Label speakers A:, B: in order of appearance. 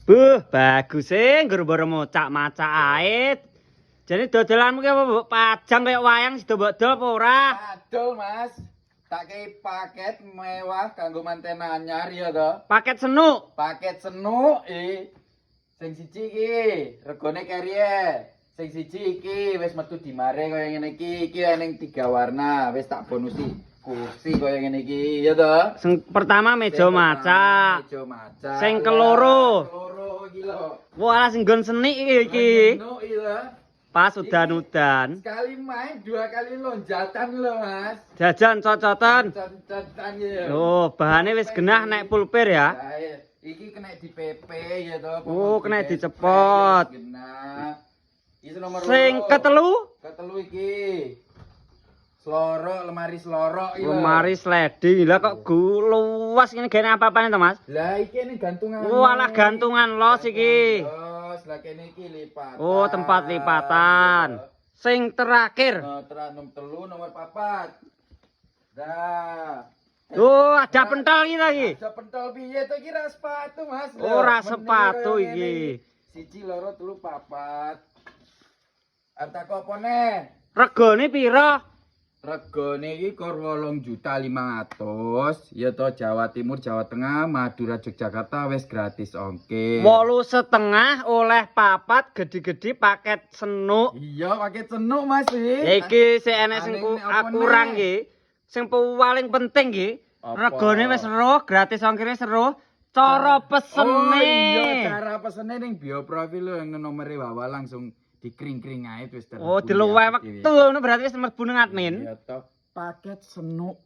A: Bagus sih, ngger mocak-macak ae. Jadi dodolanmu ki apa mbok pajang kayak wayang sida mbok dol apa ora?
B: Adol, Mas. Tak kei paket mewah kanggo manten anyar ya to.
A: Paket senuk.
B: Paket senuk sing siji iki regane kerie. Sing siji iki wis metu dimare kaya ngene iki. Iki eneng 3 warna, wis tak bonusi kursi kaya ngene iki ya to.
A: Sing pertama meja maca.
B: Meja maca.
A: Sing keloro.
B: Keloro iki lho.
A: Wah, sing nggon seni iki.
B: Senuk iki lho.
A: Pas udan-udan.
B: Sekali main 2 kali lonjatan lho, Mas.
A: Jajan cocotan.
B: Lonjatan ya.
A: Oh, bahane wis genah nek pulpir ya.
B: Iki kena di PP ya toh.
A: Oh, kena dicepot.
B: Genah. Itu nomor
A: Sing ketelu?
B: Ketelu iki. Slorok, lemari slorok iki.
A: Lemari sliding. Lah kok luas ngene gene apa-apane to, Mas?
B: Lah iki ini gantungan.
A: Walah gantungan los iki.
B: Los, lah kene iki lipatan.
A: Oh, tempat lipatan. Sing terakhir.
B: Teranum telu nomor 4. Dah.
A: Oh, ada pentol iki lagi.
B: Ada pentol piye to iki ra sepatu, Mas.
A: Ora sepatu iki.
B: 1 loro 3 4. Arep tak apa neh?
A: Regane pira?
B: Regane iki kur 8.500.000. Ya to Jawa Timur, Jawa Tengah, Madura, Yogyakarta wis gratis ongkir.
A: 8,5 oleh papat gede-gede paket senuk.
B: Iya, paket senuk Mas
A: Iki sing enek sing kurang iki. Sing paling penting iki, regane wis seruh, gratis ongkire seruh. Cara pesene.
B: Oh iya, cara pesene ning bio profil lho nomere wawa langsung dikring-kring ae wis terhubung.
A: Oh, diluweh wektu ngono berarti wis mlebu nang admin.
B: Iya toh. Paket senuk